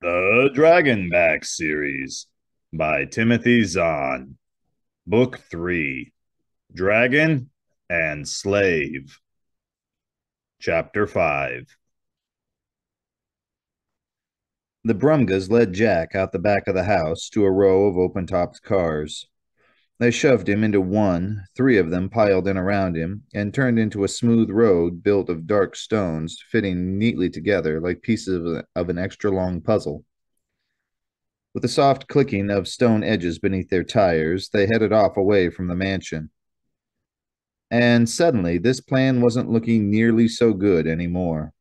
The Dragonback series by Timothy Zahn. Book 3, Dragon and Slave. Chapter 5. The Brumgas led Jack out the back of the house to a row of open-topped cars. They shoved him into one, three of them piled in around him, and turned into a smooth road built of dark stones, fitting neatly together like pieces of an extra-long puzzle. With a soft clicking of stone edges beneath their tires, they headed off away from the mansion. And suddenly, this plan wasn't looking nearly so good anymore.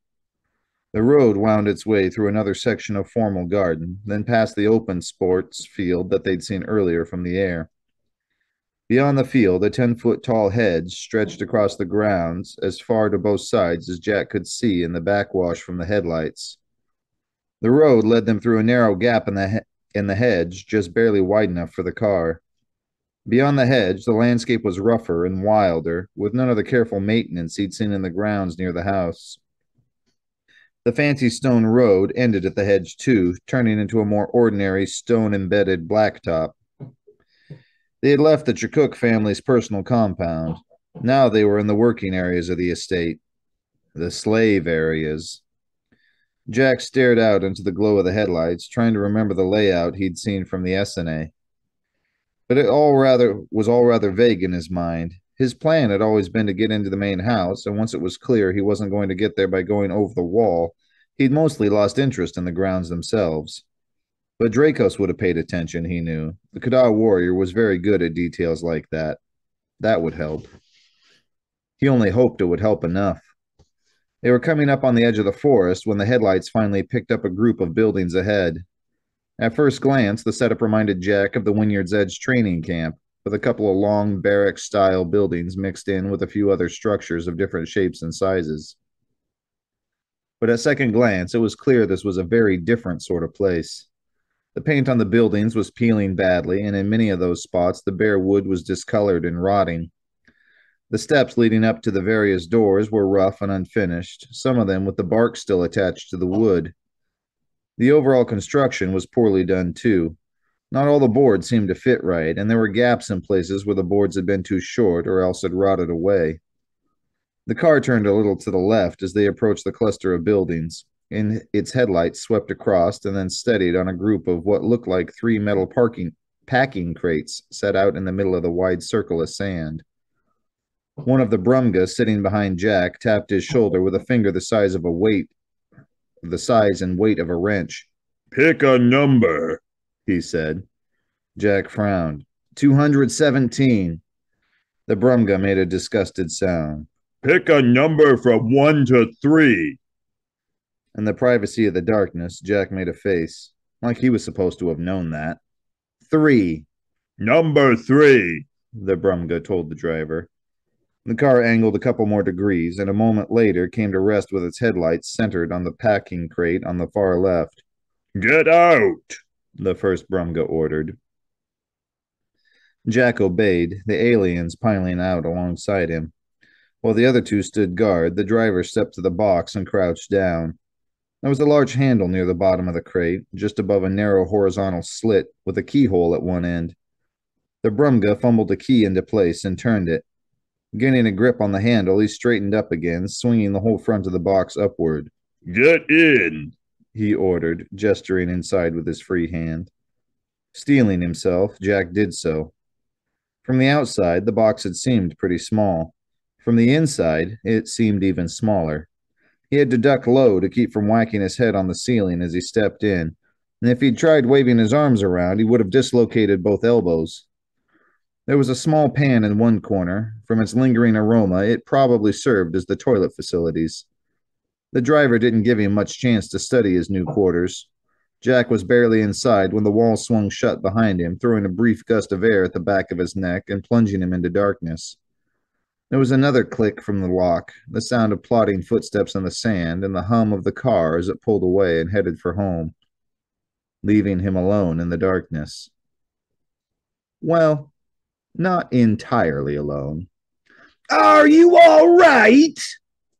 The road wound its way through another section of formal garden, then past the open sports field that they'd seen earlier from the air. Beyond the field, a 10-foot tall hedge stretched across the grounds as far to both sides as Jack could see in the backwash from the headlights. The road led them through a narrow gap in the hedge, just barely wide enough for the car. Beyond the hedge, the landscape was rougher and wilder, with none of the careful maintenance he'd seen in the grounds near the house. The fancy stone road ended at the hedge, too, turning into a more ordinary stone-embedded blacktop. They had left the Chakuk family's personal compound. Now they were in the working areas of the estate, the slave areas. Jack stared out into the glow of the headlights, trying to remember the layout he'd seen from the SNA. But it was all rather vague in his mind. His plan had always been to get into the main house, and once it was clear he wasn't going to get there by going over the wall, he'd mostly lost interest in the grounds themselves. But Dracos would have paid attention, he knew. The Kadar warrior was very good at details like that. That would help. He only hoped it would help enough. They were coming up on the edge of the forest when the headlights finally picked up a group of buildings ahead. At first glance, the setup reminded Jack of the Wynyard's Edge training camp, with a couple of long barrack-style buildings mixed in with a few other structures of different shapes and sizes. But at second glance, it was clear this was a very different sort of place. The paint on the buildings was peeling badly, and in many of those spots, the bare wood was discolored and rotting. The steps leading up to the various doors were rough and unfinished, some of them with the bark still attached to the wood. The overall construction was poorly done, too. Not all the boards seemed to fit right, and there were gaps in places where the boards had been too short or else had rotted away. The car turned a little to the left as they approached the cluster of buildings, and its headlights swept across and then steadied on a group of what looked like three metal packing crates set out in the middle of the wide circle of sand. One of the Brumgas sitting behind Jack tapped his shoulder with a finger the size and weight of a wrench. "Pick a number," he said. Jack frowned. 217. The Brumga made a disgusted sound. "Pick a number from 1 to 3. In the privacy of the darkness, Jack made a face, like he was supposed to have known that. 3. "Number 3. The Brumga told the driver. The car angled a couple more degrees, and a moment later came to rest with its headlights centered on the packing crate on the far left. "Get out," the first Brumga ordered. Jack obeyed, the aliens piling out alongside him. While the other two stood guard, the driver stepped to the box and crouched down. There was a large handle near the bottom of the crate, just above a narrow horizontal slit with a keyhole at one end. The Brumga fumbled the key into place and turned it. Gaining a grip on the handle, he straightened up again, swinging the whole front of the box upward. "Get in," he ordered, gesturing inside with his free hand. Steeling himself, Jack did so. From the outside, the box had seemed pretty small. From the inside, it seemed even smaller. He had to duck low to keep from whacking his head on the ceiling as he stepped in, and if he'd tried waving his arms around, he would have dislocated both elbows. There was a small pan in one corner. From its lingering aroma, it probably served as the toilet facilities. The driver didn't give him much chance to study his new quarters. Jack was barely inside when the wall swung shut behind him, throwing a brief gust of air at the back of his neck and plunging him into darkness. There was another click from the lock, the sound of plodding footsteps in the sand, and the hum of the car as it pulled away and headed for home, leaving him alone in the darkness. Well, not entirely alone. "Are you all right?"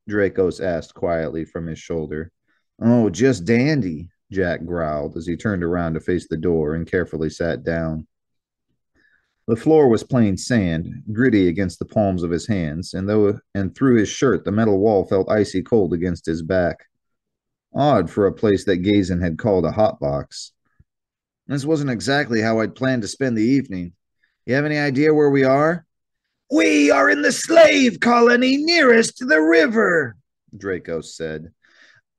Dracos asked quietly from his shoulder. Oh, just dandy, Jack growled as he turned around to face the door and carefully sat down. The floor was plain sand, gritty against the palms of his hands, and through his shirt the metal wall felt icy cold against his back. Odd for a place that Gazin had called a hot box. This wasn't exactly how I'd planned to spend the evening. You have any idea where we are? We are in the slave colony nearest to the river, Draco said.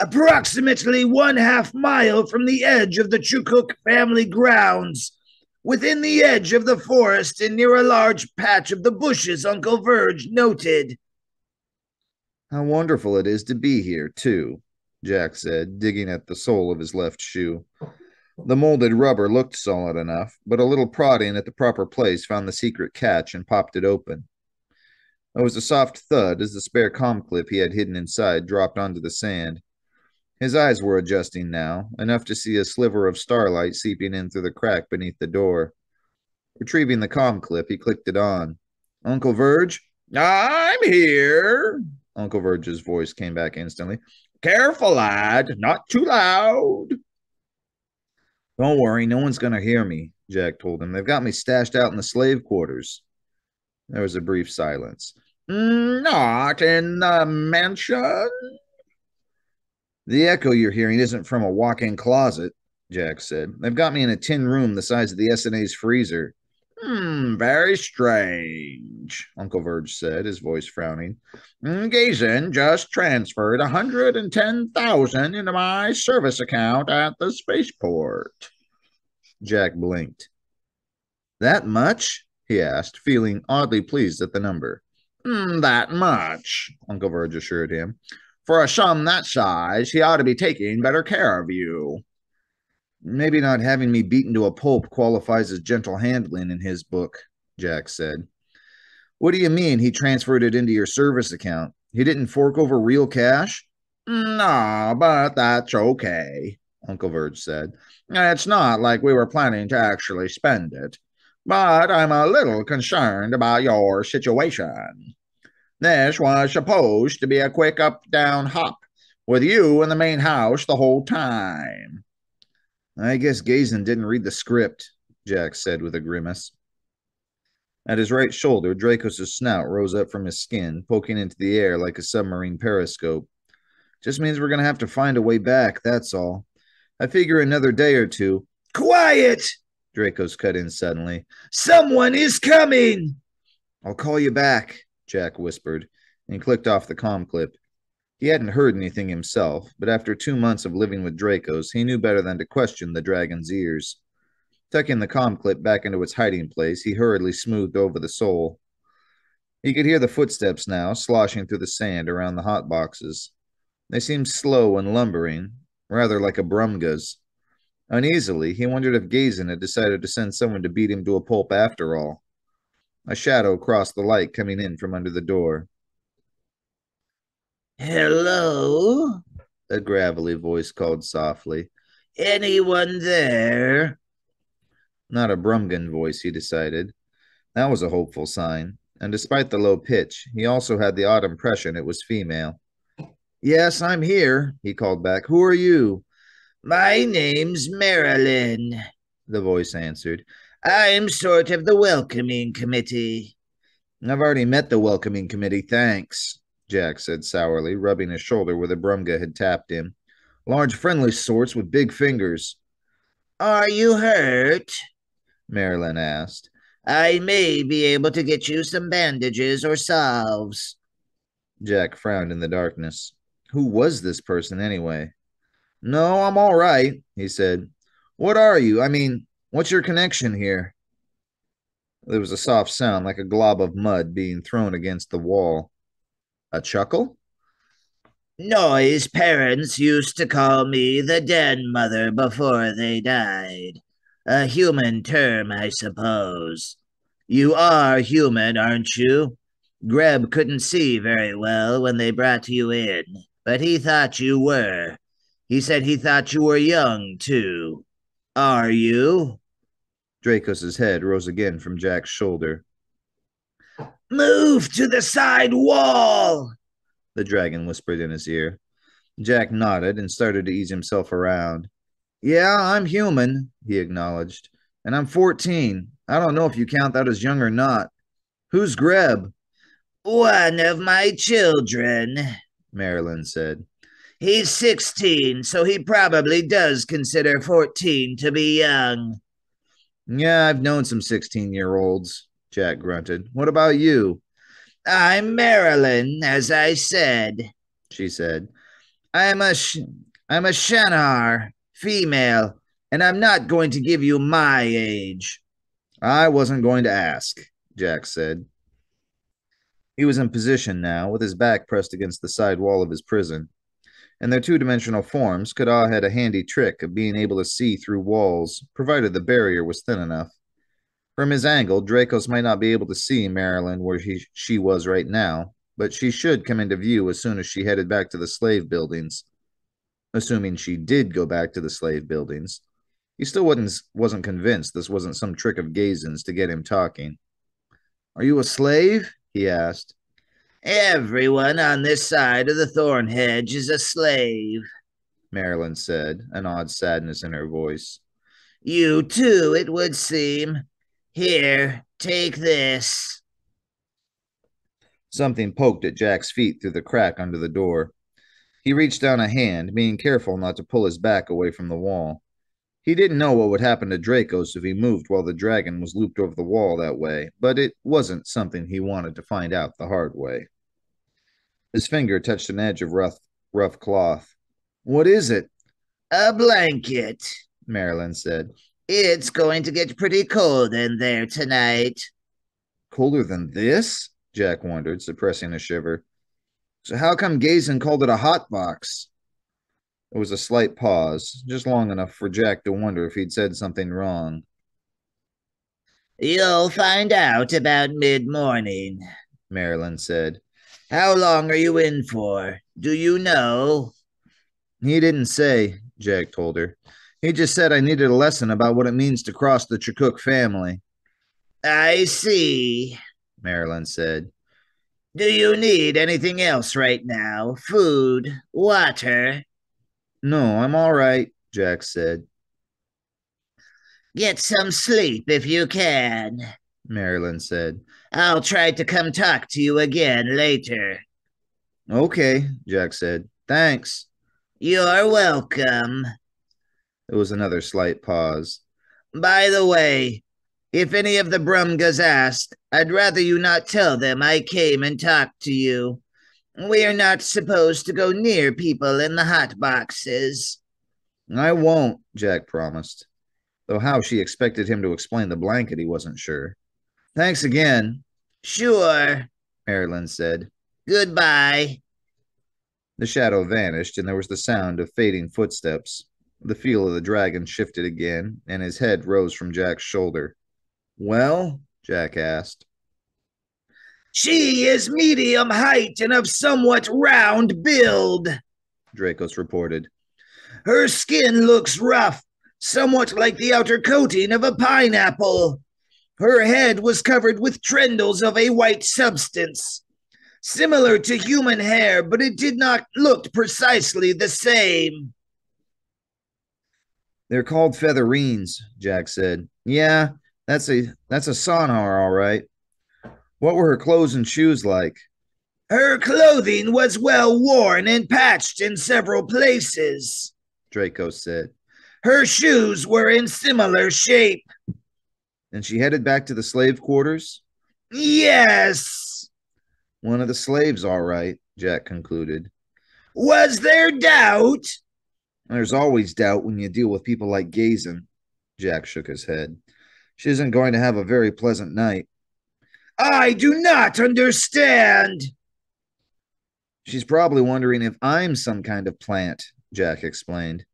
Approximately 1/2 mile from the edge of the Chukuk family grounds, within the edge of the forest and near a large patch of the bushes Uncle Verge noted. How wonderful it is to be here, too, Jack said, digging at the sole of his left shoe. The molded rubber looked solid enough, but a little prodding at the proper place found the secret catch and popped it open. There was a soft thud as the spare comm clip he had hidden inside dropped onto the sand. His eyes were adjusting now, enough to see a sliver of starlight seeping in through the crack beneath the door. Retrieving the comm clip, he clicked it on. Uncle Verge? I'm here, Uncle Verge's voice came back instantly. Careful, lad, not too loud. Don't worry, no one's going to hear me, Jack told him. They've got me stashed out in the slave quarters. There was a brief silence. Not in the mansion? The echo you're hearing isn't from a walk-in closet, Jack said. They've got me in a tin room the size of the SNA's freezer. Very strange, Uncle Verge said, his voice frowning. Gazin just transferred 110,000 into my service account at the spaceport. Jack blinked. That much? He asked, feeling oddly pleased at the number. That much, Uncle Verge assured him. For a sum that size, he ought to be taking better care of you. Maybe not having me beaten to a pulp qualifies as gentle handling in his book, Jack said. What do you mean he transferred it into your service account? He didn't fork over real cash? No, but that's okay, Uncle Verge said. It's not like we were planning to actually spend it. But I'm a little concerned about your situation. This was supposed to be a quick up-down hop, with you in the main house the whole time. I guess Gazin didn't read the script, Jack said with a grimace. At his right shoulder, Dracos' snout rose up from his skin, poking into the air like a submarine periscope. Just means we're going to have to find a way back, that's all. I figure another day or two. Quiet! Dracos cut in suddenly. Someone is coming! I'll call you back, Jack whispered, and clicked off the comm clip. He hadn't heard anything himself, but after 2 months of living with Dracos, he knew better than to question the dragon's ears. Tucking the comm clip back into its hiding place, he hurriedly smoothed over the sole. He could hear the footsteps now, sloshing through the sand around the hot boxes. They seemed slow and lumbering, rather like a Brumga's. Uneasily, he wondered if Gazin had decided to send someone to beat him to a pulp after all. A shadow crossed the light coming in from under the door. Hello? A gravelly voice called softly. Anyone there? Not a Brumgan voice, he decided. That was a hopeful sign, and despite the low pitch, he also had the odd impression it was female. Yes, I'm here, he called back. Who are you? My name's Marilyn, the voice answered. I'm sort of the welcoming committee. I've already met the welcoming committee, thanks, Jack said sourly, rubbing his shoulder where the Brumga had tapped him. Large friendly sorts with big fingers. Are you hurt? Marilyn asked. I may be able to get you some bandages or salves. Jack frowned in the darkness. Who was this person anyway? No, I'm all right, he said. What are you? I mean, what's your connection here? There was a soft sound like a glob of mud being thrown against the wall. A chuckle? Noy's parents used to call me the Den Mother before they died. A human term, I suppose. You are human, aren't you? Greb couldn't see very well when they brought you in, but he thought you were. He said he thought you were young, too. Are you? Dracos' head rose again from Jack's shoulder. Move to the side wall, the dragon whispered in his ear. Jack nodded and started to ease himself around. Yeah, I'm human, he acknowledged. And I'm 14. I don't know if you count that as young or not. Who's Greb? One of my children. Marilyn said. He's 16, so he probably does consider 14 to be young. Yeah, I've known some 16-year-olds, Jack grunted. What about you? I'm Marilyn, as I said, She said. I'm a Shanar, female, and I'm not going to give you my age. I wasn't going to ask, Jack said. He was in position now, with his back pressed against the side wall of his prison. And their two-dimensional forms, Kada had a handy trick of being able to see through walls, provided the barrier was thin enough. From his angle, Dracos might not be able to see Marilyn where she was right now, but she should come into view as soon as she headed back to the slave buildings. Assuming she did go back to the slave buildings. He still wasn't convinced this wasn't some trick of Gazen's to get him talking. Are you a slave? He asked. Everyone on this side of the thorn hedge is a slave, Marilyn said, an odd sadness in her voice. You too, it would seem. Here, take this. Something poked at Jack's feet through the crack under the door. He reached down a hand, being careful not to pull his back away from the wall. He didn't know what would happen to Dracos if he moved while the dragon was looped over the wall that way, but it wasn't something he wanted to find out the hard way. His finger touched an edge of rough cloth. What is it? A blanket, Marilyn said. It's going to get pretty cold in there tonight. Colder than this? Jack wondered, suppressing a shiver. So how come Gazen called it a hot box? There was a slight pause, just long enough for Jack to wonder if he'd said something wrong. You'll find out about mid-morning, Marilyn said. How long are you in for? Do you know? He didn't say, Jack told her. He just said I needed a lesson about what it means to cross the Chakuk family. I see, Marilyn said. Do you need anything else right now? Food? Water? No, I'm all right, Jack said. Get some sleep if you can, Marilyn said. I'll try to come talk to you again later. Okay, Jack said. Thanks. You're welcome. There was another slight pause. By the way, if any of the Brumgas asked, I'd rather you not tell them I came and talked to you. We are not supposed to go near people in the hot boxes. I won't, Jack promised. Though how she expected him to explain the blanket, he wasn't sure. Thanks again. Sure, Marilyn said. Goodbye. The shadow vanished, and there was the sound of fading footsteps. The feel of the dragon shifted again, and his head rose from Jack's shoulder. Well? Jack asked. She is medium height and of somewhat round build, Dracos reported. Her skin looks rough, somewhat like the outer coating of a pineapple. Her head was covered with trendles of a white substance, similar to human hair, but it did not look precisely the same. They're called featherines, Jack said. Yeah, that's a sonar, all right. What were her clothes and shoes like? Her clothing was well worn and patched in several places, Dracos said. Her shoes were in similar shape. And she headed back to the slave quarters? Yes. One of the slaves, all right, Jack concluded. Was there doubt? There's always doubt when you deal with people like Gazen. Jack shook his head. She isn't going to have a very pleasant night. I do not understand. She's probably wondering if I'm some kind of plant, Jack explained.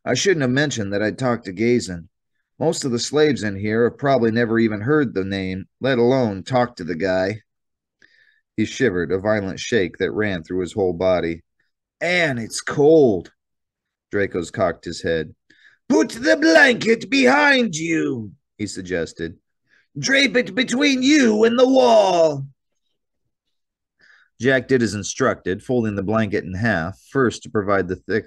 I shouldn't have mentioned that I'd talked to Gazen. Most of the slaves in here have probably never even heard the name, let alone talked to the guy. He shivered, a violent shake that ran through his whole body. And it's cold. Dracos cocked his head. Put the blanket behind you, he suggested. Drape it between you and the wall. Jack did as instructed, folding the blanket in half, first to provide the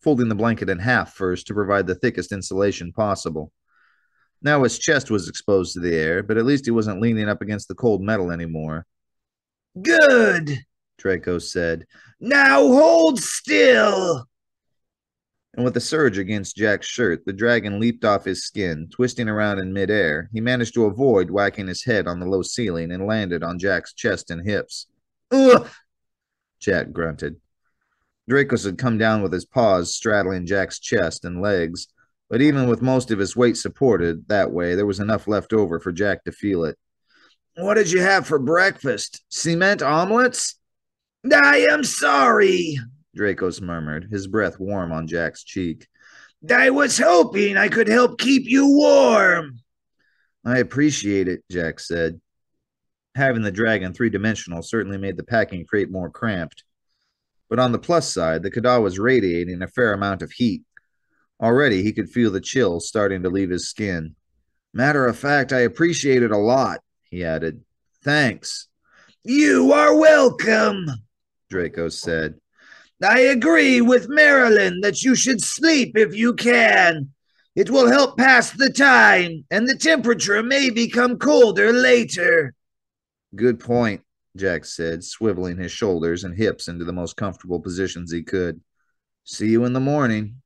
folding the blanket in half first to provide the thickest insulation possible. Now his chest was exposed to the air, but at least he wasn't leaning up against the cold metal anymore. Good, Draco said. Now hold still. And with a surge against Jack's shirt, the dragon leaped off his skin, twisting around in midair. He managed to avoid whacking his head on the low ceiling and landed on Jack's chest and hips. Ugh, Jack grunted. Dracos had come down with his paws straddling Jack's chest and legs, but even with most of his weight supported that way, there was enough left over for Jack to feel it. What did you have for breakfast? Cement omelets? I am sorry, Dracos murmured, his breath warm on Jack's cheek. I was hoping I could help keep you warm. I appreciate it, Jack said. Having the dragon three-dimensional certainly made the packing crate more cramped. But on the plus side, the Kada was radiating a fair amount of heat. Already he could feel the chill starting to leave his skin. Matter of fact, I appreciate it a lot, he added. Thanks. You are welcome, Draco said. I agree with Marilyn that you should sleep if you can. It will help pass the time, and the temperature may become colder later. Good point, Jack said, swiveling his shoulders and hips into the most comfortable positions he could. See you in the morning.